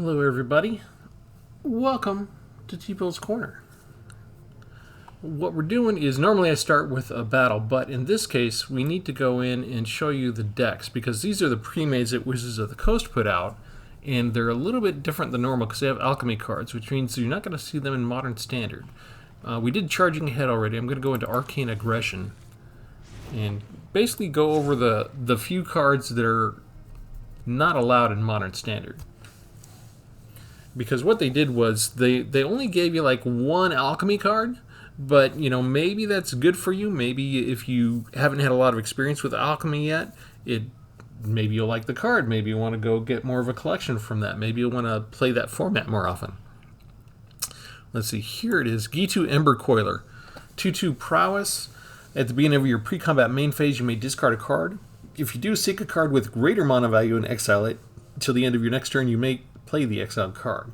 Hello everybody, welcome to Tpull's Corner. What we're doing is normally I start with a battle, but in this case we need to go in and show you the decks because these are the pre-mades that Wizards of the Coast put out, and they're a little bit different than normal because they have alchemy cards, which means you're not going to see them in Modern Standard. We did Charging Ahead already. I'm going to go into Arcane Aggression and basically go over the few cards that are not allowed in Modern Standard. Because what they did was they only gave you like one alchemy card, but you know, maybe that's good for you. Maybe if you haven't had a lot of experience with alchemy yet, maybe you'll like the card. Maybe you want to go get more of a collection from that. Maybe you'll want to play that format more often. Let's see, here it is. Gitu Ember Coiler. 2/2 Prowess. At the beginning of your pre-combat main phase, you may discard a card. If you do, seek a card with greater mana value and exile it. Until the end of your next turn, you may play the exiled card.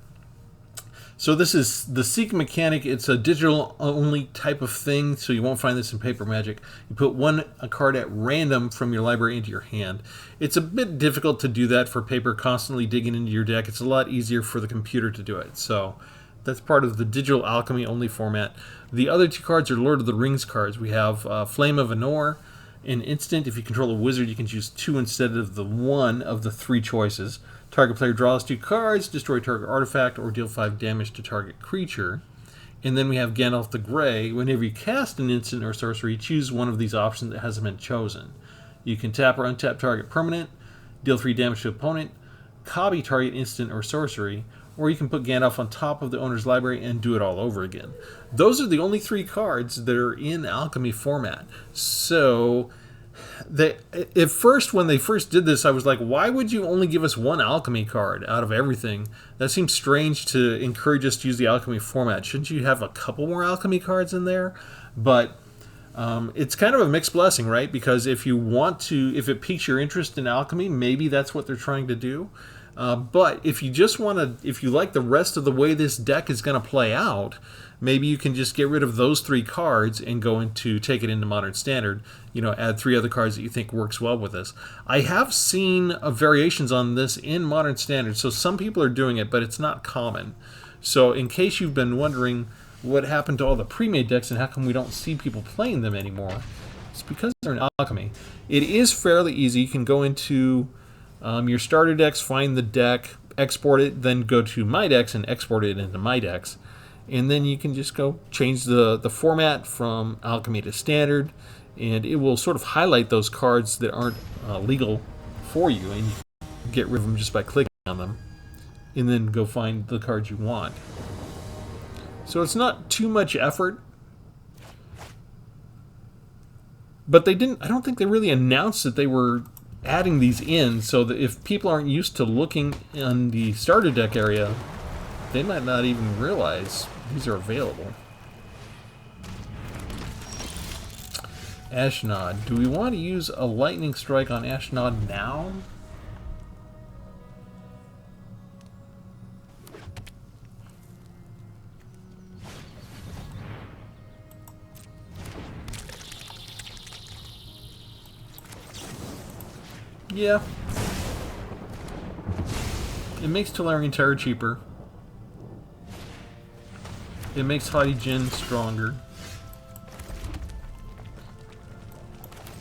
So this is the Seek mechanic. It's a digital only type of thing, so you won't find this in Paper Magic. You put a card at random from your library into your hand. It's a bit difficult to do that for paper, constantly digging into your deck. It's a lot easier for the computer to do it. So that's part of the digital alchemy only format. The other two cards are Lord of the Rings cards. We have Flame of Anor. An instant, if you control a wizard, you can choose 2 instead of the 1 of the 3 choices. Target player draws 2 cards, destroy target artifact, or deal 5 damage to target creature. And then we have Gandalf the Grey. Whenever you cast an instant or sorcery, choose one of these options that hasn't been chosen. You can tap or untap target permanent, deal 3 damage to opponent, copy target instant or sorcery, or you can put Gandalf on top of the owner's library and do it all over again. Those are the only 3 cards that are in alchemy format. So at first, when they first did this, I was like, why would you only give us 1 alchemy card out of everything? That seems strange to encourage us to use the alchemy format. Shouldn't you have a couple more alchemy cards in there? But it's kind of a mixed blessing, right? Because if it piques your interest in alchemy, maybe that's what they're trying to do. But if you just if you like the rest of the way this deck is going to play out, maybe you can just get rid of those 3 cards and take it into Modern Standard. You know, add 3 other cards that you think works well with this. I have seen variations on this in Modern Standard, so some people are doing it, but it's not common. So in case you've been wondering what happened to all the pre-made decks and how come we don't see people playing them anymore, it's because they're in alchemy. It is fairly easy. You can go into your starter decks, find the deck, export it, then go to My Decks and export it into My Decks. And then you can just go change the format from alchemy to standard, and it will sort of highlight those cards that aren't legal for you, and you can get rid of them just by clicking on them, and then go find the cards you want. So it's not too much effort, but I don't think they really announced that they were adding these in, so that if people aren't used to looking in the starter deck area, they might not even realize these are available. Ashnod. Do we want to use a lightning strike on Ashnod now? Yeah. It makes Tolarian Terror cheaper. It makes Haughty Djinn stronger.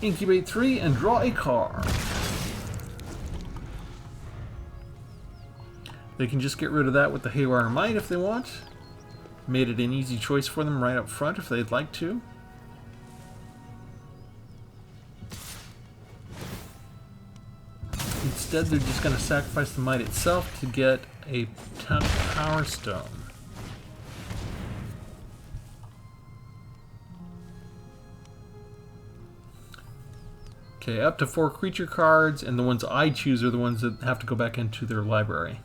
Incubate 3 and draw a card. They can just get rid of that with the Haywire Might if they want. Made it an easy choice for them right up front if they'd like to. Instead, they're just going to sacrifice the Might itself to get a Power Stone. Okay, up to 4 creature cards, and the ones I choose are the ones that have to go back into their library.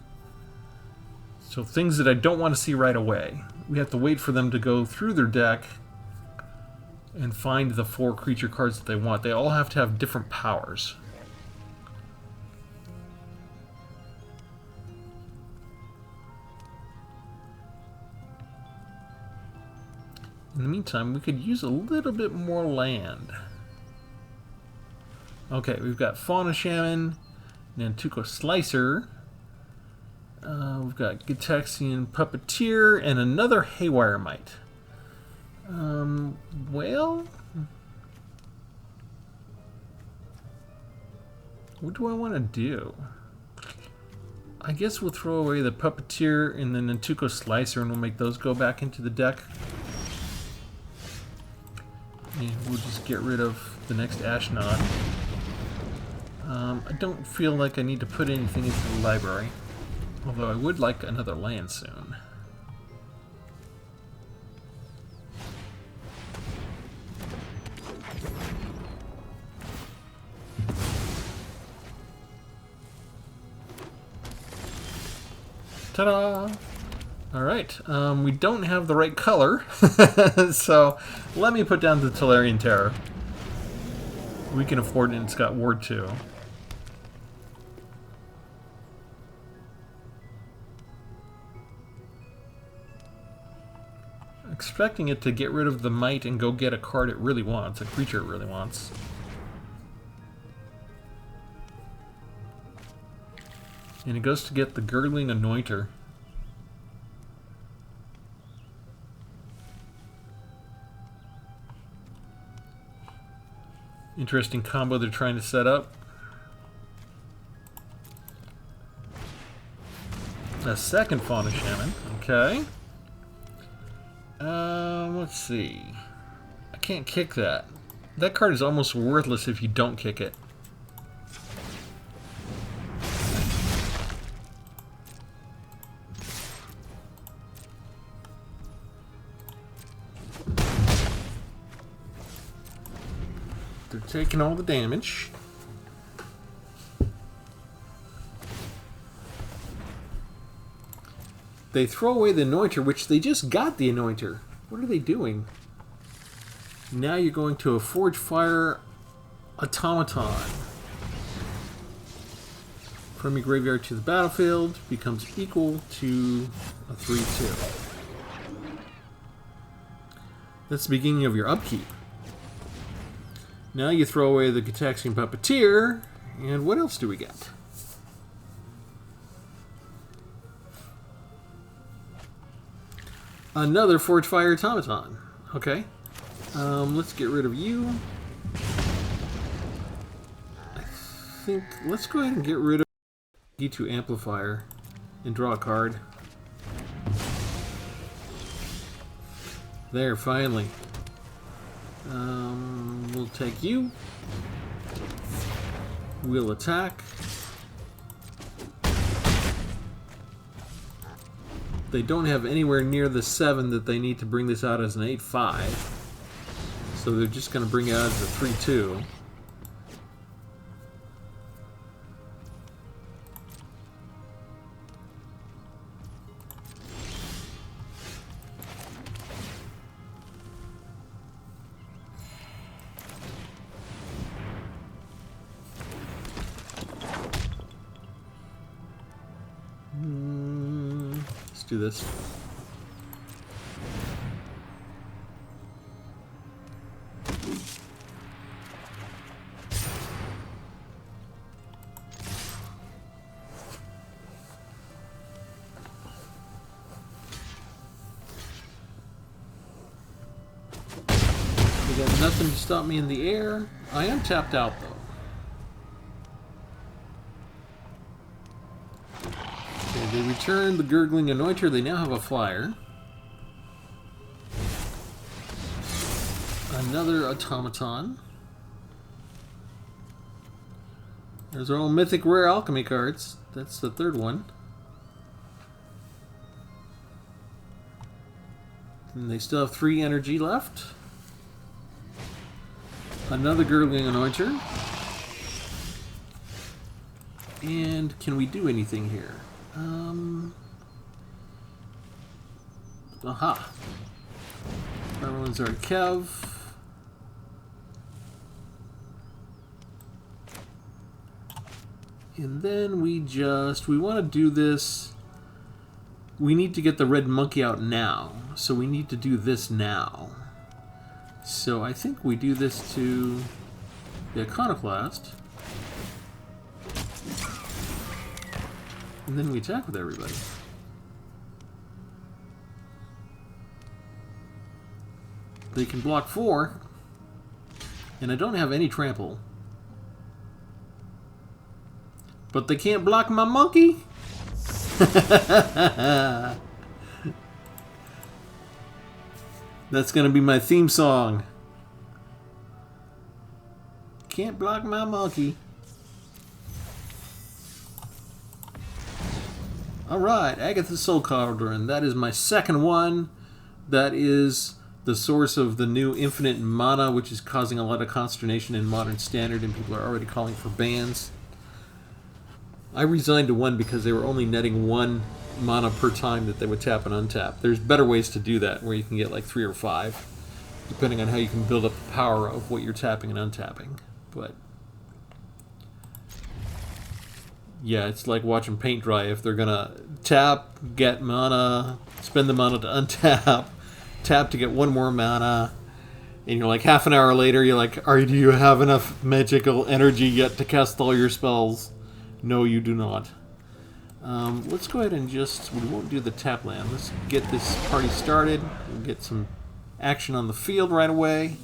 So things that I don't want to see right away. We have to wait for them to go through their deck and find the 4 creature cards that they want. They all have to have different powers. In the meantime, we could use a little bit more land. Okay, we've got Fauna Shaman, Nantuko Slicer, We've got Gitaxian Puppeteer and another Haywire Mite. Well, what do I want to do? I guess we'll throw away the Puppeteer and the Nantuko Slicer and we'll make those go back into the deck. And we'll just get rid of the next Ashnod. I don't feel like I need to put anything into the library. Although I would like another land soon. Ta-da! Alright, we don't have the right color, so let me put down the Tolarian Terror. We can afford it, it's got Ward 2. Expecting it to get rid of the Might and go get a card it really wants, a creature it really wants. And it goes to get the Gurgling Anointer. Interesting combo they're trying to set up. A second Fauna Shaman, okay. Let's see. I can't kick that. That card is almost worthless if you don't kick it. They're taking all the damage. They throw away the Anointer, which they just got the Anointer. What are they doing? Now you're going to a Forge Fire Automaton. From your graveyard to the battlefield becomes equal to a 3/2. That's the beginning of your upkeep. Now you throw away the Gitaxian Puppeteer, and what else do we get? Another Forge Fire Automaton. Okay. Let's get rid of you. I think let's go ahead and get rid of D2 Amplifier and draw a card. There, finally. We'll take you. We'll attack. They don't have anywhere near the 7 that they need to bring this out as an 8/5. So they're just going to bring it out as a 3/2. Let's do this. They got nothing to stop me in the air. I am tapped out though. They return the Gurgling Anointer. They now have a flyer. Another Automaton. There's our own mythic rare alchemy cards. That's the third one. And they still have 3 energy left. Another Gurgling Anointer. And can we do anything here? Aha. Everyone's our Kev. And then we want to do this. We need to get the red monkey out now. So we need to do this now. So I think we do this to the Iconoclast. And then we attack with everybody. They can block 4. And I don't have any trample. But they can't block my monkey. That's gonna be my theme song. Can't block my monkey. Alright, Agatha's Soul Cauldron. That is my second one. That is the source of the new infinite mana, which is causing a lot of consternation in Modern Standard, and people are already calling for bans. I resigned to 1 because they were only netting 1 mana per time that they would tap and untap. There's better ways to do that, where you can get like 3 or 5, depending on how you can build up the power of what you're tapping and untapping. But yeah, it's like watching paint dry. If they're gonna tap, get mana, spend the mana to untap, tap to get 1 more mana, and you're like half an hour later, you're like, do you have enough magical energy yet to cast all your spells? No, you do not. Let's go ahead and we won't do the tap land. Let's get this party started. We'll get some action on the field right away.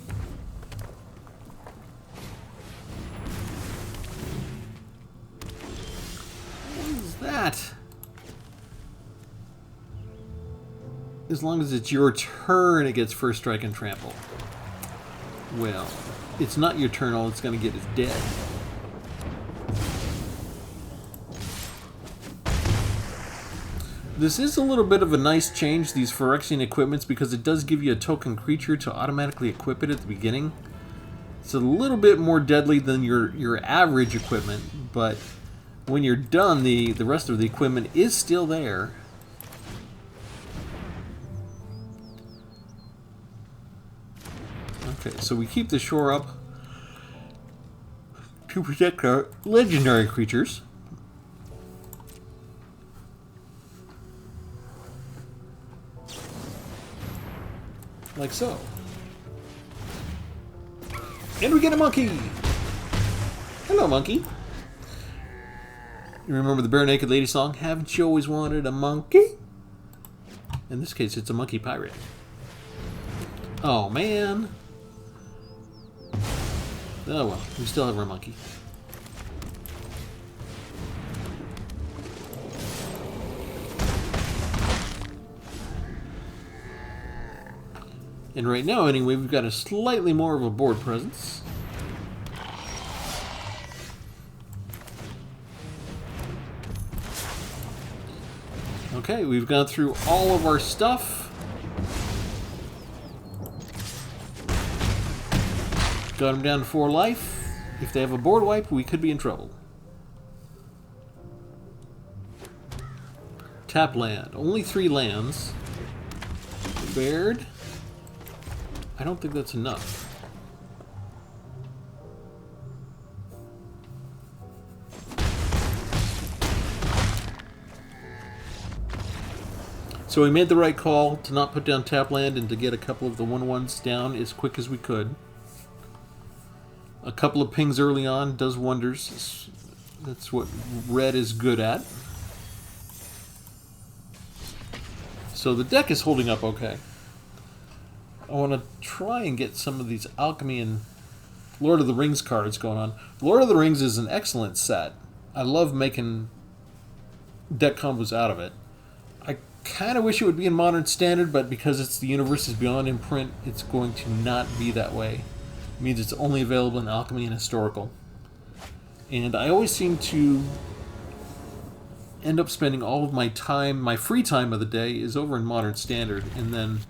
What is that? As long as it's your turn, it gets first strike and trample. Well, it's not your turn. All it's going to get is dead. This is a little bit of a nice change, these Phyrexian equipments, because it does give you a token creature to automatically equip it at the beginning. It's a little bit more deadly than your average equipment, but when you're done, the rest of the equipment is still there. Okay, so we keep the shore up to protect our legendary creatures. Like so. And we get a monkey! Hello, monkey. You remember the Bare Naked Lady song? Haven't you always wanted a monkey? In this case, it's a monkey pirate. Oh, man. Oh, well. We still have our monkey. And right now, anyway, we've got a slightly more of a board presence. Okay, we've gone through all of our stuff. Got them down to 4 life. If they have a board wipe, we could be in trouble. Tap land. Only 3 lands. Baird. I don't think that's enough. So we made the right call to not put down tap land and to get a couple of the 1/1s down as quick as we could. A couple of pings early on does wonders. That's what red is good at. So the deck is holding up okay. I want to try and get some of these Alchemy and Lord of the Rings cards going on. Lord of the Rings is an excellent set. I love making deck combos out of it. I kind of wish it would be in Modern Standard, but because it's the Universes Beyond in print, it's going to not be that way. It means it's only available in Alchemy and Historical. And I always seem to end up spending all of my time, my free time of the day is over in Modern Standard, and then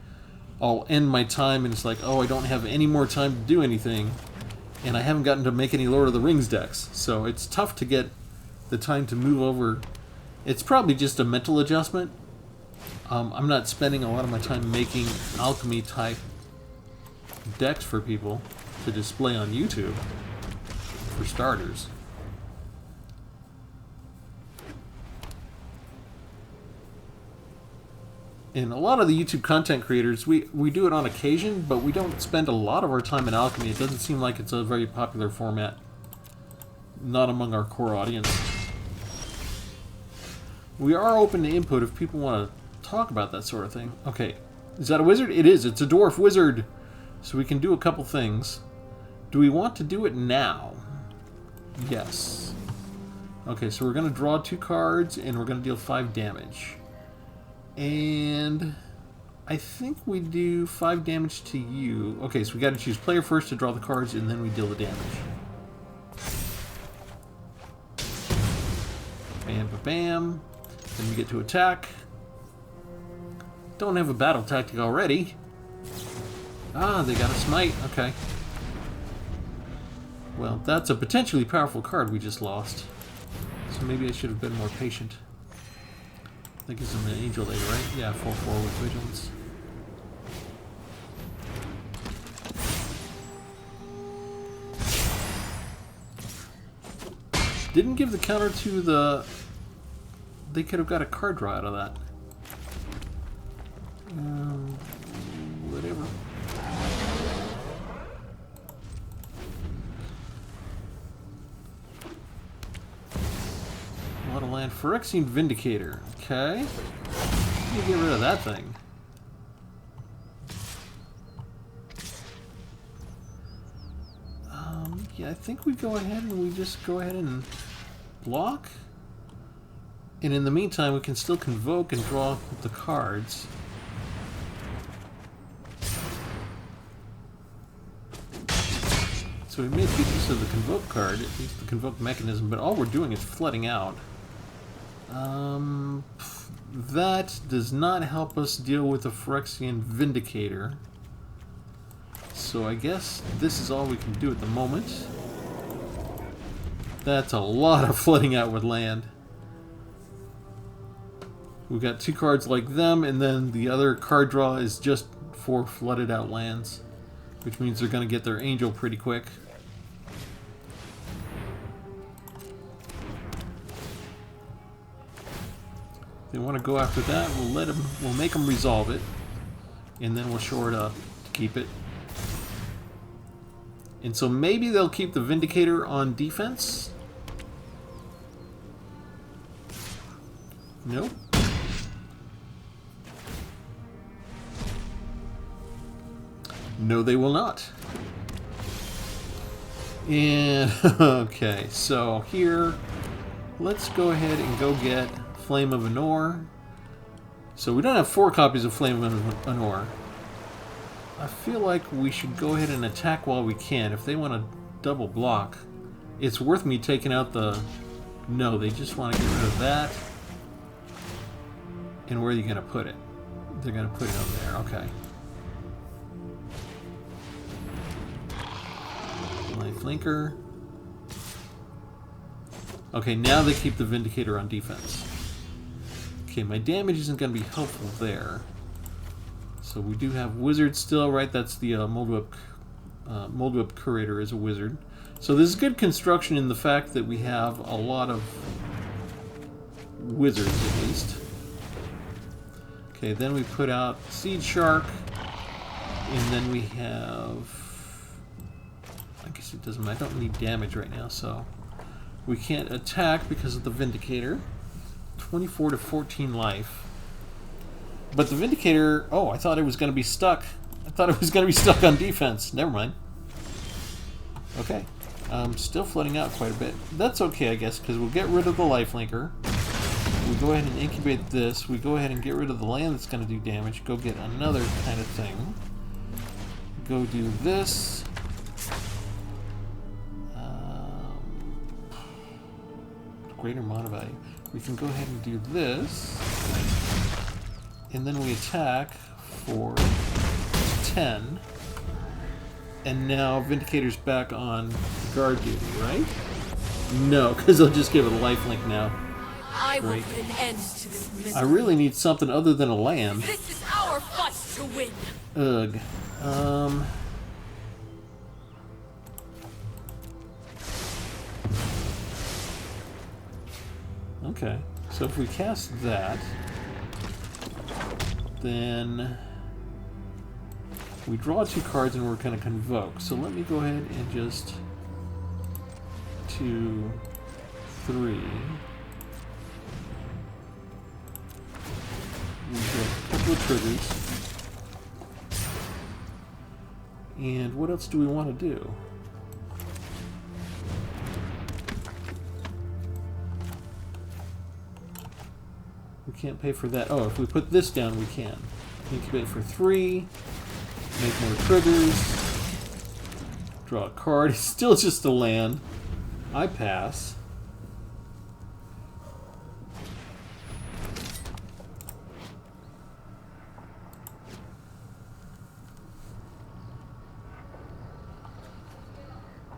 I'll end my time and it's like, oh, I don't have any more time to do anything, and I haven't gotten to make any Lord of the Rings decks, so it's tough to get the time to move over. It's probably just a mental adjustment. I'm not spending a lot of my time making Alchemy type decks for people to display on YouTube, for starters. And a lot of the YouTube content creators, we do it on occasion, but we don't spend a lot of our time in Alchemy. It doesn't seem like it's a very popular format. Not among our core audience. We are open to input if people want to talk about that sort of thing. Okay, is that a wizard? It is. It's a dwarf wizard. So we can do a couple things. Do we want to do it now? Yes. Okay, so we're going to draw 2 cards, and we're going to deal 5 damage. And I think we do 5 damage to you. Okay, so we got to choose player first to draw the cards, and then we deal the damage. Bam, ba, bam. Then we get to attack. Don't have a battle tactic already. Ah, they got a smite. Okay. Well, that's a potentially powerful card we just lost. So maybe I should have been more patient. I think it's an Angel Lady, right? Yeah, 4/4 with Vigilance. Didn't give the counter to the... They could have got a card draw out of that. Whatever. A lot of land. Phyrexian Vindicator. Okay. Let me get rid of that thing. Yeah, I think we go ahead and we just go ahead and block. And in the meantime, we can still convoke and draw the cards. So we may get use of the convoke card, at least the convoke mechanism, but all we're doing is flooding out. That does not help us deal with the Phyrexian Vindicator. So I guess this is all we can do at the moment. That's a lot of flooding out with land. We've got 2 cards like them, and then the other card draw is just 4 flooded out lands, which means they're going to get their angel pretty quick. If they want to go after that, we'll make them resolve it, and then we'll shore it up to keep it. And so maybe they'll keep the Vindicator on defense. Nope. No, they will not. And, okay, so here, let's go ahead and go get Flame of Anor. So we don't have 4 copies of Flame of Anor. I feel like we should go ahead and attack while we can. If they want to double block, it's worth me taking out the... No, they just want to get rid of that. And where are you going to put it? They're going to put it over there. Okay. Lifelinker. Okay, now they keep the Vindicator on defense. Okay, my damage isn't going to be helpful there. So we do have Wizard still, right? That's the Moldweb Curator is a Wizard. So this is good construction in the fact that we have a lot of Wizards, at least. Okay, then we put out Seed Shark, and then we have... I guess it doesn't matter. I don't need damage right now, so we can't attack because of the Vindicator. 24 to 14 life. But the Vindicator... Oh, I thought it was going to be stuck. I thought it was going to be stuck on defense. Never mind. Okay. Still flooding out quite a bit. That's okay, I guess, because we'll get rid of the Lifelinker. We go ahead and incubate this. We go ahead and get rid of the land that's going to do damage. Go get another kind of thing. Go do this. Greater mana value. We can go ahead and do this. And then we attack for 10. And now Vindicator's back on guard duty, right? No, because I'll just give it a lifelink now. I will put an end to this misery. I really need something other than a land. This is our fight to win. Ugh. Okay, so if we cast that, then we draw 2 cards and we're going to convoke. So let me go ahead and just 2, 3. turbo triggers. And what else do we want to do? We can't pay for that. Oh, if we put this down, we can. Incubate for 3. Make more triggers. Draw a card. It's still just a land. I pass.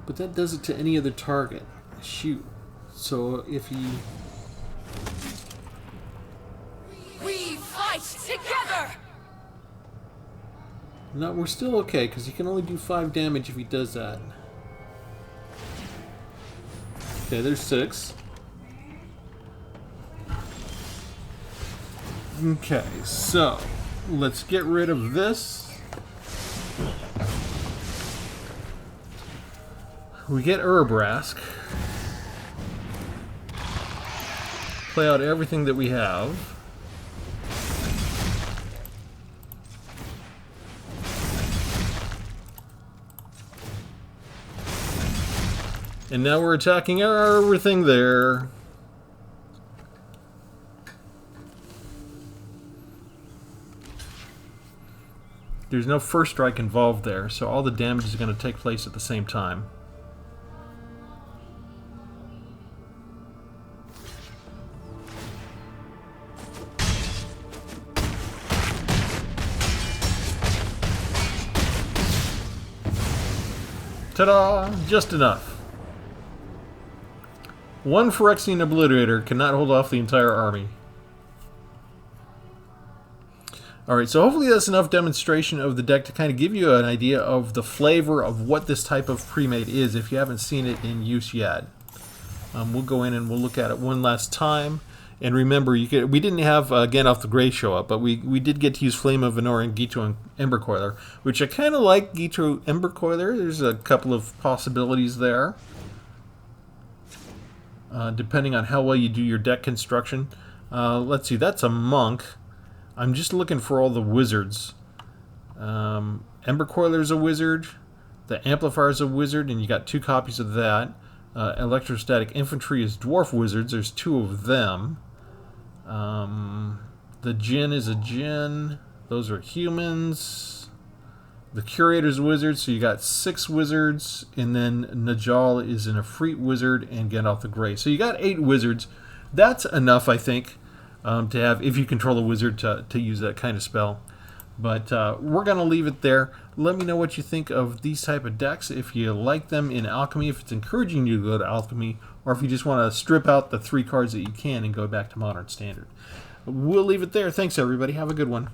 But that does it to any other target. Shoot. So if he... We fight together! No, we're still okay, because he can only do 5 damage if he does that. Okay, there's 6. Okay, so let's get rid of this. We get Urbrask. Play out everything that we have. And now we're attacking everything there. There's no first strike involved there, so all the damage is going to take place at the same time. Ta-da! Just enough. One Phyrexian Obliterator cannot hold off the entire army. Alright, so hopefully that's enough demonstration of the deck to kind of give you an idea of the flavor of what this type of Premade is if you haven't seen it in use yet. We'll go in and we'll look at it one last time. And remember, we didn't have Gandalf the Grey show up, but we did get to use Flame of Venor and Gito Embercoiler, which I kind of like Gito Embercoiler. There's a couple of possibilities there, depending on how well you do your deck construction. Let's see, that's a monk. I'm just looking for all the wizards. Embercoiler's a wizard. The Amplifier's a wizard, and you got 2 copies of that. Electrostatic Infantry is dwarf wizards. There's 2 of them. The Djinn is a Djinn. Those are humans. The Curator's a wizard, so you got 6 wizards. And then Najal is an Efreet wizard and Gandalf the Grey. So you got 8 wizards. That's enough, I think, to have, if you control a wizard, to use that kind of spell. But we're going to leave it there. Let me know what you think of these type of decks. If you like them in Alchemy, if it's encouraging you to go to Alchemy, or if you just want to strip out the 3 cards that you can and go back to Modern Standard. We'll leave it there. Thanks, everybody. Have a good one.